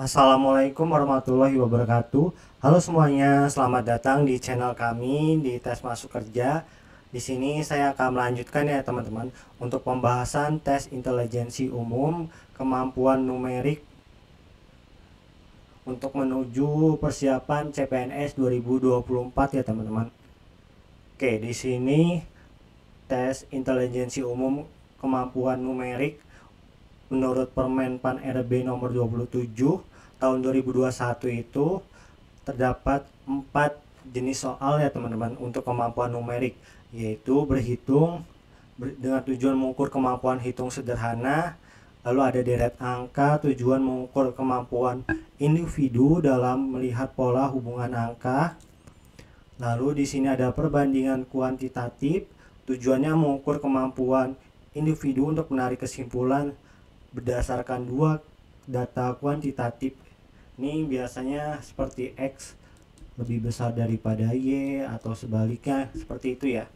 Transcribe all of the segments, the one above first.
Assalamualaikum warahmatullahi wabarakatuh. Halo semuanya, selamat datang di channel kami di Tes Masuk Kerja. Di sini saya akan melanjutkan ya teman-teman untuk pembahasan tes intelijensi umum kemampuan numerik untuk menuju persiapan CPNS 2024 ya teman-teman. Oke, di sini tes intelijensi umum kemampuan numerik menurut Permen Pan RB nomor 27 tahun 2021 itu terdapat 4 jenis soal ya teman-teman untuk kemampuan numerik, yaitu berhitung dengan tujuan mengukur kemampuan hitung sederhana, lalu ada deret angka tujuan mengukur kemampuan individu dalam melihat pola hubungan angka, lalu di sini ada perbandingan kuantitatif tujuannya mengukur kemampuan individu untuk menarik kesimpulan berdasarkan dua data kuantitatif. Ini biasanya seperti X lebih besar daripada Y atau sebaliknya seperti itu ya.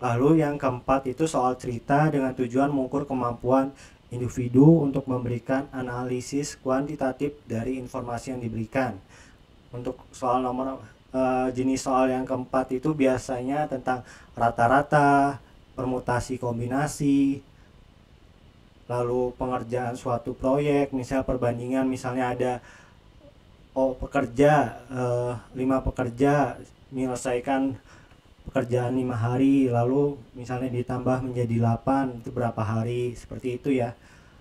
Lalu yang keempat itu soal cerita dengan tujuan mengukur kemampuan individu untuk memberikan analisis kuantitatif dari informasi yang diberikan. Untuk soal jenis soal yang keempat itu biasanya tentang rata-rata, permutasi kombinasi, lalu pengerjaan suatu proyek, misal perbandingan, misalnya ada pekerja 5 pekerja menyelesaikan pekerjaan 5 hari, lalu misalnya ditambah menjadi 8, itu berapa hari, seperti itu ya.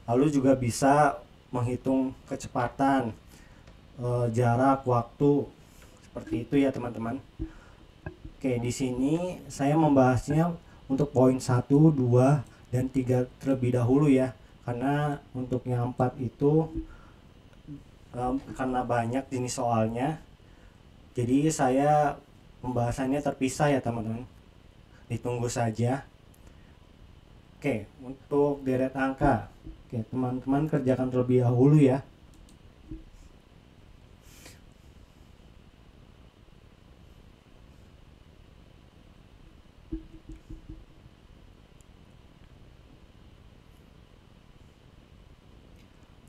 Lalu juga bisa menghitung kecepatan, jarak, waktu, seperti itu ya teman-teman. Oke, di sini saya membahasnya untuk poin 1, 2, dan 3 terlebih dahulu ya, karena untuk yang 4 itu karena banyak jenis soalnya, jadi saya pembahasannya terpisah ya teman-teman, ditunggu saja. Oke, untuk deret angka, oke teman-teman kerjakan terlebih dahulu ya.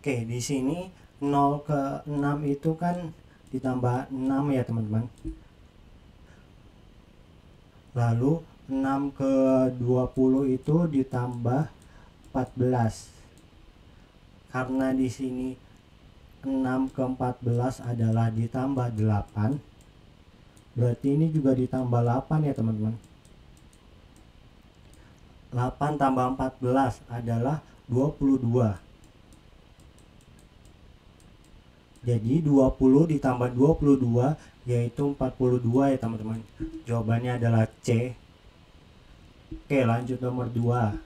Oke, di sini 0 ke 6 itu kan ditambah 6 ya teman-teman. Lalu 6 ke 20 itu ditambah 14. Karena di sini 6 ke 14 adalah ditambah 8. Berarti ini juga ditambah 8 ya teman-teman. 8 tambah 14 adalah 22. Jadi 20 ditambah 22 yaitu 42 ya teman-teman. Jawabannya adalah C. Oke, lanjut nomor 2.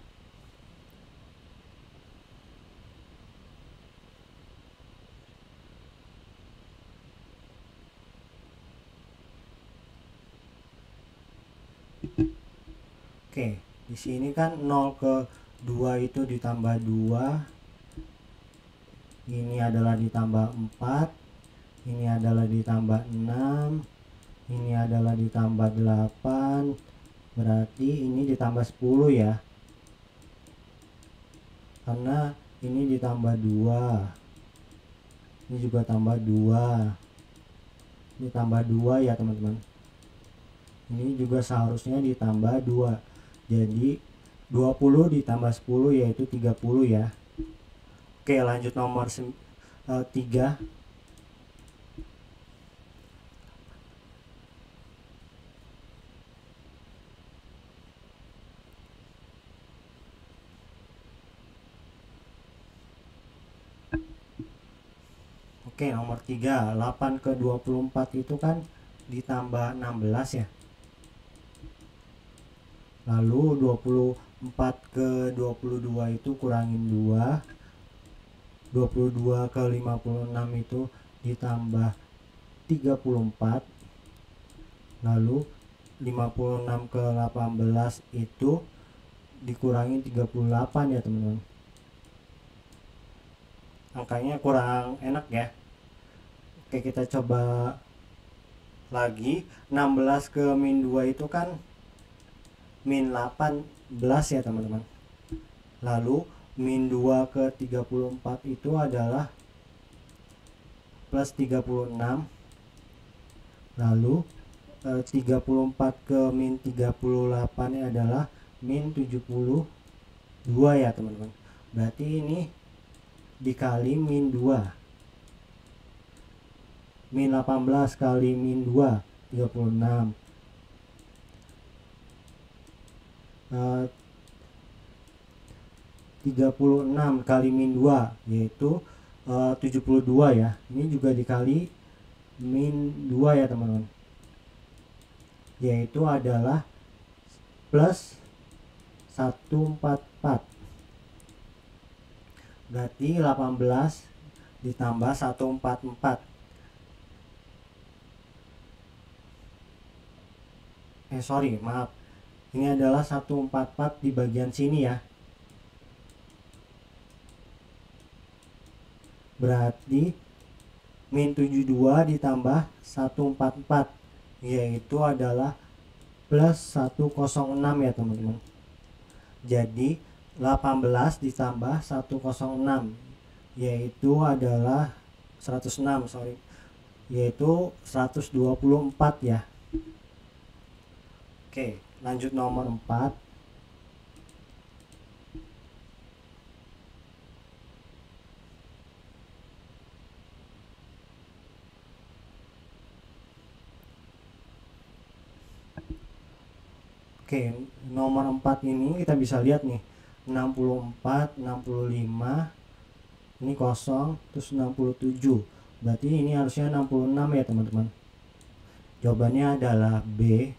Oke, di sini kan 0 ke 2 itu ditambah 2. Ini adalah ditambah 4, ini adalah ditambah 6, ini adalah ditambah 8, berarti ini ditambah 10 ya, karena ini ditambah 2, ini juga tambah 2, ini tambah 2 ya teman-teman, ini juga seharusnya ditambah 2, jadi 20 ditambah 10 yaitu 30 ya. Oke, lanjut nomor 3. Oke, nomor 3, 8 ke 24 itu kan ditambah 16 ya. Lalu 24 ke 22 itu kurangin 2. 22 ke 56 itu ditambah 34. Lalu 56 ke 18 itu dikurangi 38 ya teman-teman. Angkanya kurang enak ya. Oke, kita coba lagi. 16 ke min 2 itu kan min 18 ya teman-teman. Lalu min 2 ke 34 itu adalah plus 36, lalu 34 ke min 38 ini adalah min 72 ya teman-teman. Berarti ini dikali min 2, min 18 kali min 2 36, 36 kali min 2 yaitu 72 ya. Ini juga dikali min 2 ya teman-teman, yaitu adalah plus 144. Berarti 18 ditambah 144. Maaf. Ini adalah 144 di bagian sini ya. Berarti min 72 ditambah 144 yaitu adalah plus 106 ya teman-teman. Jadi 18 ditambah 106 yaitu adalah 106, yaitu 124 ya. Oke, lanjut nomor 4. Oke, nomor 4 ini kita bisa lihat nih, 64, 65, ini kosong, terus 67. Berarti ini harusnya 66 ya teman-teman. Jawabannya adalah B.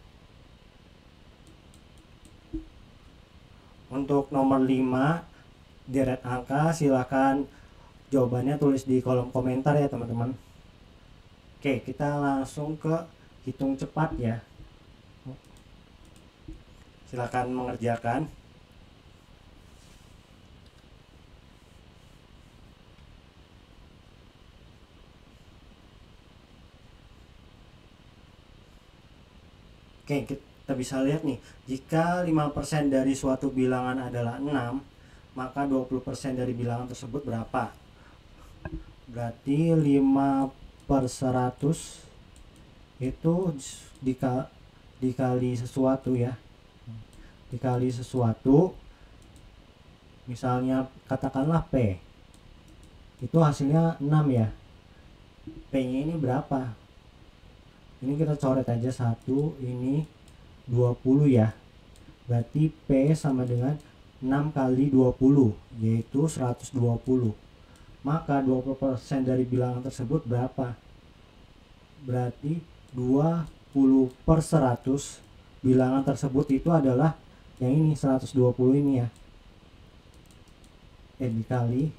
Untuk nomor 5 deret angka, silahkan jawabannya tulis di kolom komentar ya teman-teman. Oke, kita langsung ke hitung cepat ya. Silakan mengerjakan. Oke, kita bisa lihat nih, jika 5% dari suatu bilangan adalah 6, maka 20% dari bilangan tersebut berapa? Berarti 5/100 itu dikali sesuatu ya. Dikali sesuatu, misalnya katakanlah P, itu hasilnya 6 ya. P nya ini berapa? Ini kita coret aja 1, ini 20 ya. Berarti P sama dengan 6 kali 20 yaitu 120. Maka 20% dari bilangan tersebut berapa? Berarti 20/100 bilangan tersebut itu adalah yang ini 120 ini ya. Dikali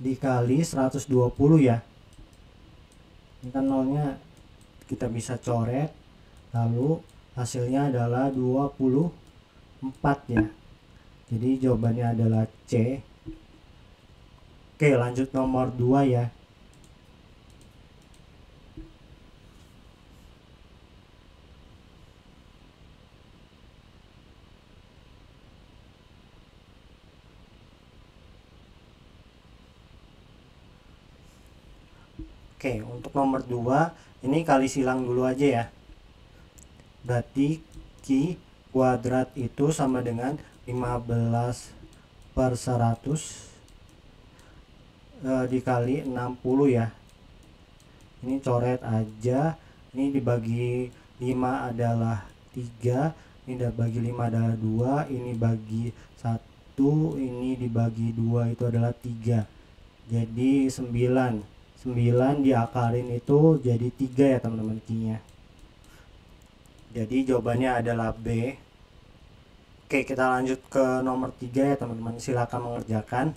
dikali 120 ya. Ini kan nolnya kita bisa coret, lalu hasilnya adalah 24 ya. Jadi jawabannya adalah C. Oke, lanjut nomor 2 ya. Oke, untuk nomor 2 ini kali silang dulu aja ya. Berarti Q kuadrat itu sama dengan 15/100 dikali 60 ya. Ini coret aja. Ini dibagi 5 adalah 3, ini dibagi 5 adalah 2, ini bagi 1, ini dibagi 2 itu adalah 3. Jadi 9 diakalin itu jadi 3 ya teman-teman Q-nya. Jadi jawabannya adalah B. Oke, kita lanjut ke nomor 3 ya teman-teman, silakan mengerjakan.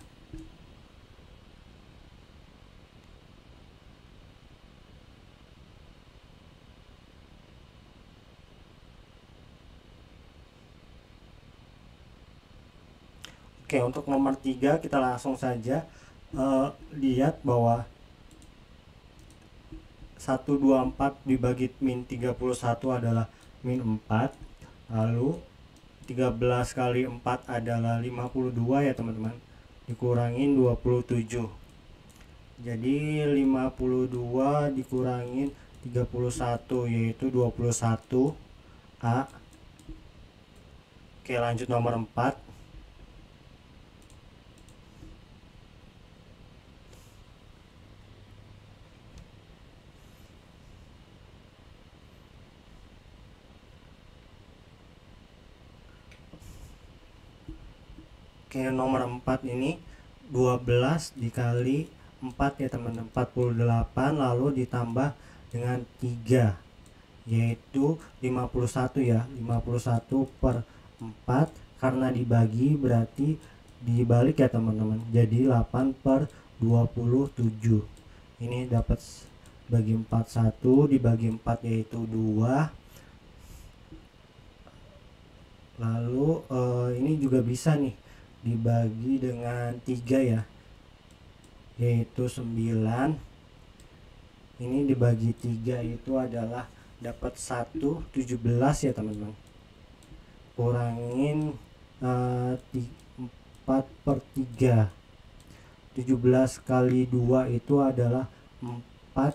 Oke, untuk nomor 3 kita langsung saja lihat bahwa 124 dibagi min 31 adalah min 4. Lalu 13 kali 4 adalah 52 ya teman-teman, dikurangin 27. Jadi 52 dikurangin 31 yaitu 21 A. Oke, lanjut nomor 4. Oke, nomor 4 ini 12 dikali 4 ya teman-teman, 48, lalu ditambah dengan 3 yaitu 51 ya, 51 per 4, karena dibagi berarti dibalik ya teman-teman, jadi 8 per 27. Ini dapat bagi 4 1, dibagi 4 yaitu 2. Lalu ini juga bisa nih dibagi dengan 3 ya, yaitu 9. Ini dibagi 3 itu adalah dapat 1/17 ya teman-teman, kurangin 4 per 3. 17 kali 2 itu adalah 4.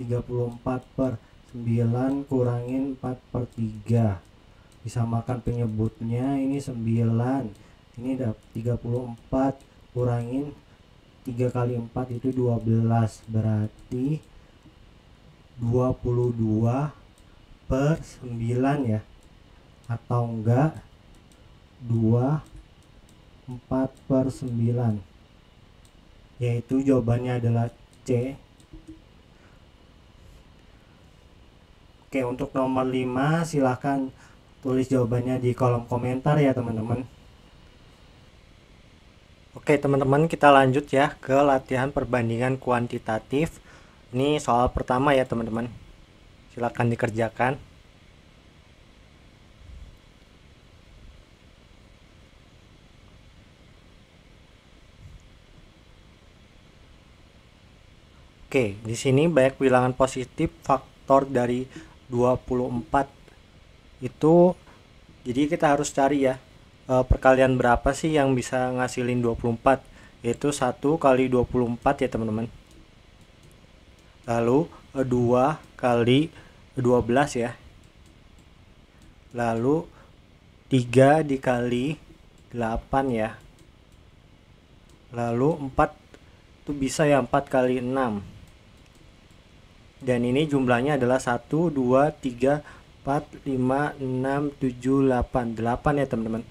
34 per 9 kurangin 4 per 3, disamakan penyebutnya, ini 9. Ini dapat 34 kurangin 3 kali 4 itu 12, berarti 22 per 9 ya, atau enggak 24 per 9, yaitu jawabannya adalah C. Oke, untuk nomor 5 silahkan tulis jawabannya di kolom komentar ya teman-teman. Oke teman-teman, kita lanjut ya ke latihan perbandingan kuantitatif. Ini soal pertama ya teman-teman, silakan dikerjakan. Oke, di sini banyak bilangan positif faktor dari 24 itu, jadi kita harus cari ya perkalian berapa sih yang bisa ngasilin 24, yaitu 1 kali 24 ya teman-teman. Lalu 2 kali 12 ya. Lalu 3 dikali 8 ya. Lalu 4 itu bisa ya, 4 kali 6. Dan ini jumlahnya adalah 1, 2, 3, 4, 5, 6, 7, 8. 8 ya teman-teman.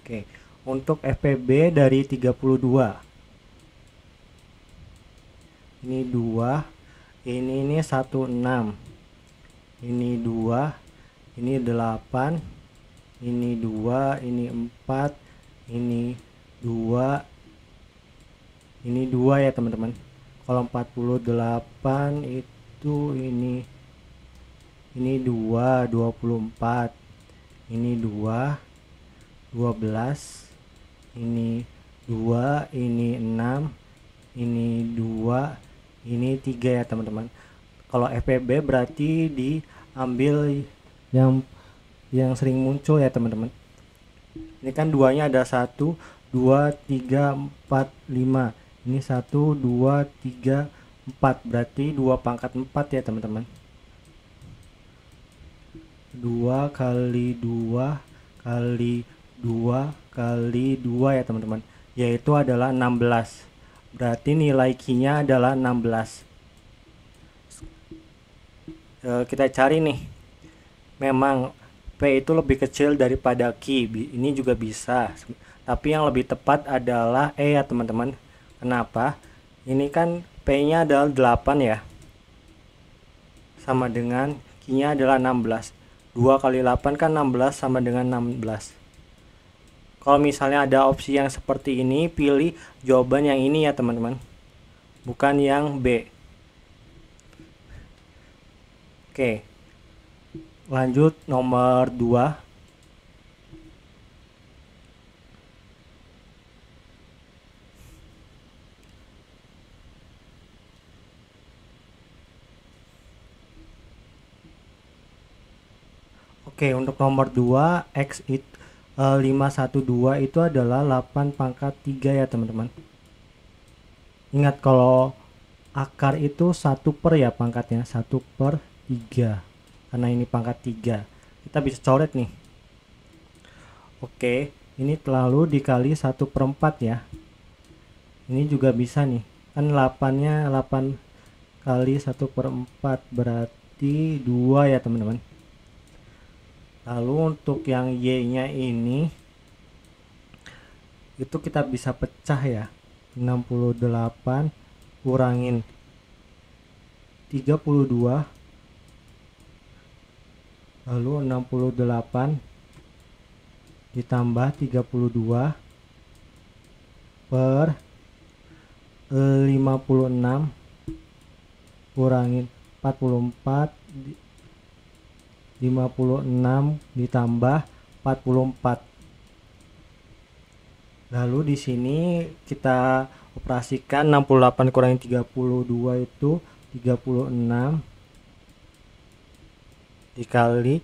Oke, untuk FPB dari 32. Ini 2, ini 1, 6. Ini 2, ini 8, ini 2, ini 4, ini 2, ini 2 ya teman-teman. Kalau 48 itu ini 2, 24, ini 2, 12, ini 2, ini 6, ini 2, ini 3 ya teman-teman. Kalau FPB berarti diambil yang sering muncul ya teman-teman. Ini kan duanya ada 1, 2, 3, 4, 5. Ini 1, 2, 3, 4, berarti 2 pangkat 4 ya teman-teman. 2 kali 2 kali 2 kali 2 ya teman-teman, yaitu adalah 16. Berarti nilai Q-nya adalah 16. Kita cari nih, memang P itu lebih kecil daripada Q, ini juga bisa, tapi yang lebih tepat adalah E ya teman-teman. Kenapa? Ini kan P nya adalah 8 ya, sama dengan Q nya adalah 16. 2 kali 8 kan 16, sama dengan 16. Kalau misalnya ada opsi yang seperti ini, pilih jawaban yang ini ya teman-teman, bukan yang B. Oke, lanjut nomor 2. Oke, untuk nomor 2 X 512 itu adalah 8 pangkat 3 ya teman-teman. Ingat kalau akar itu 1 per ya pangkatnya, 1 per 3, karena ini pangkat 3. Kita bisa coret nih. Oke, ini lalu dikali 1 per 4 ya. Ini juga bisa nih, kan 8 nya 8 kali 1 per 4 berarti 2 ya teman-teman. Lalu untuk yang Y nya ini itu kita bisa pecah ya, 68 kurangin 32, lalu 68 ditambah 32 per 56 kurangin 44, 56 ditambah 44. Lalu di sini kita operasikan 68 kurangi 32 itu 36 dikali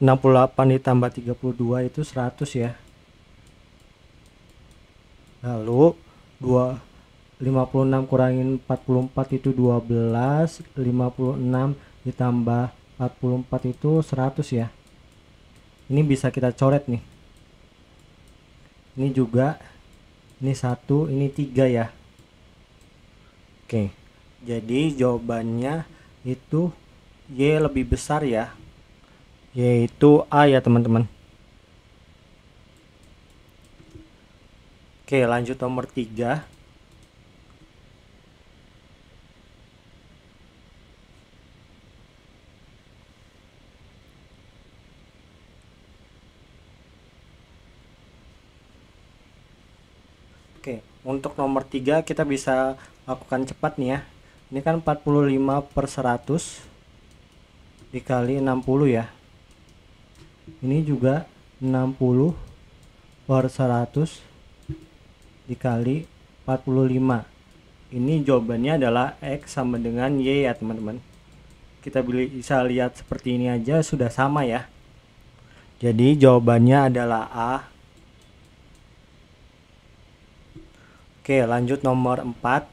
68 ditambah 32 itu 100 ya. Lalu 56 kurangin 44 itu 12, 56 ditambah 44 itu 100 ya. Ini bisa kita coret nih. Ini juga, ini 1, ini 3 ya. Oke, jadi jawabannya itu Y lebih besar ya, yaitu A ya teman-teman. Oke, lanjut nomor 3. Oke, untuk nomor 3 kita bisa lakukan cepat nih ya. Ini kan 45 per 100 dikali 60 ya. Ini juga 60 per 100 dikali 45. Ini jawabannya adalah X sama dengan Y ya teman-teman. Kita bisa lihat seperti ini aja sudah sama ya. Jadi jawabannya adalah A. Oke, lanjut nomor 4.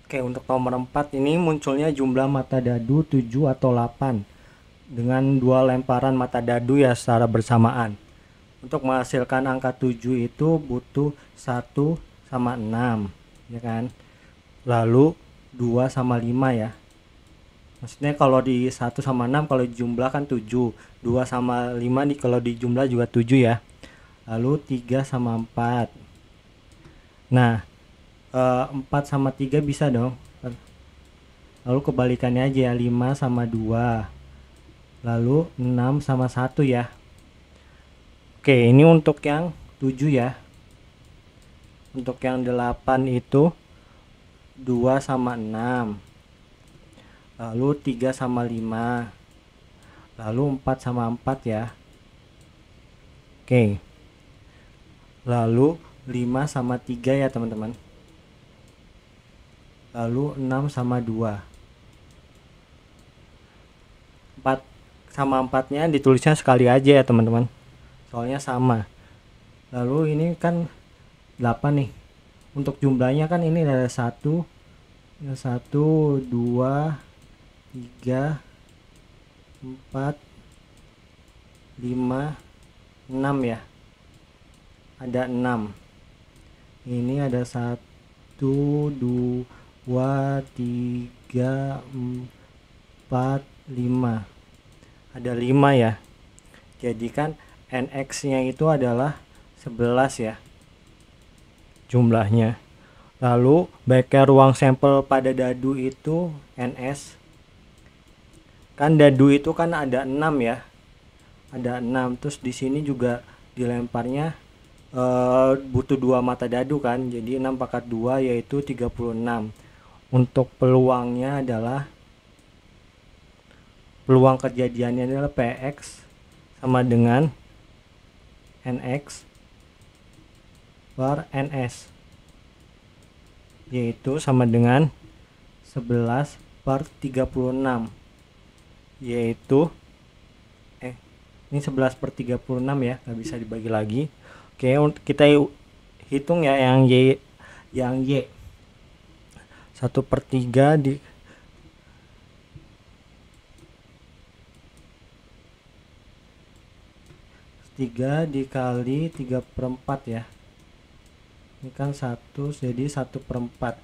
Oke, untuk nomor 4 ini munculnya jumlah mata dadu 7 atau 8 dengan 2 lemparan mata dadu ya secara bersamaan. Untuk menghasilkan angka 7 itu butuh 1 sama 6 ya kan. Lalu 2 sama 5 ya. Maksudnya kalau di 1 sama 6 kalau dijumlah kan 7, 2 sama 5 nih kalau dijumlah juga 7 ya. Lalu 3 sama 4. Nah, 4 sama 3 bisa dong. Lalu kebalikannya aja ya, 5 sama 2. Lalu 6 sama 1 ya. Oke, ini untuk yang 7 ya. Untuk yang 8 itu 2 sama 6. Lalu 3 sama 5. Lalu 4 sama 4 ya. Oke. Lalu 5 sama 3 ya teman-teman. Lalu 6 sama 2. 4 sama 4 nya ditulisnya sekali aja ya teman-teman, soalnya sama. Lalu ini kan 8 nih. Untuk jumlahnya kan ini ada 1, 2, 3, 4, 5, 6 ya. Ada 6. Ini ada 1, 2, 3, 4, 5. Ada 5 ya. Jadi kan NX nya itu adalah 11 ya jumlahnya. Lalu bengkel ruang sampel pada dadu itu NS. Kan dadu itu kan ada 6 ya. Ada 6. Terus di sini juga dilemparnya butuh 2 mata dadu kan. Jadi 6 pangkat 2 yaitu 36. Untuk peluangnya adalah, peluang kejadiannya adalah PX sama dengan NX per NS, yaitu sama dengan 11 per 36, yaitu ini 11 per 36 ya, nggak bisa dibagi lagi. Oke, kita hitung ya yang Y. 1 per 3 dikali 3 per 4 ya. Ini kan 1, jadi 1 per 4.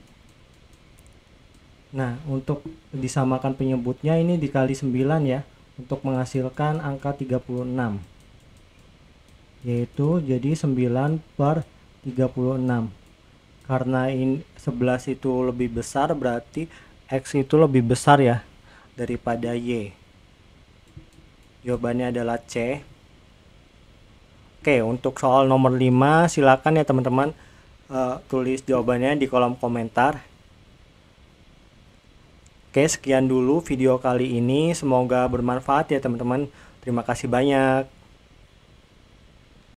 Nah, untuk disamakan penyebutnya ini dikali 9 ya, untuk menghasilkan angka 36, yaitu jadi 9 per 36. Karena ini 11 itu lebih besar, berarti X itu lebih besar ya daripada Y. Jawabannya adalah C. Oke, untuk soal nomor 5 silakan ya teman-teman tulis jawabannya di kolom komentar. Oke, sekian dulu video kali ini, semoga bermanfaat ya teman-teman. Terima kasih banyak.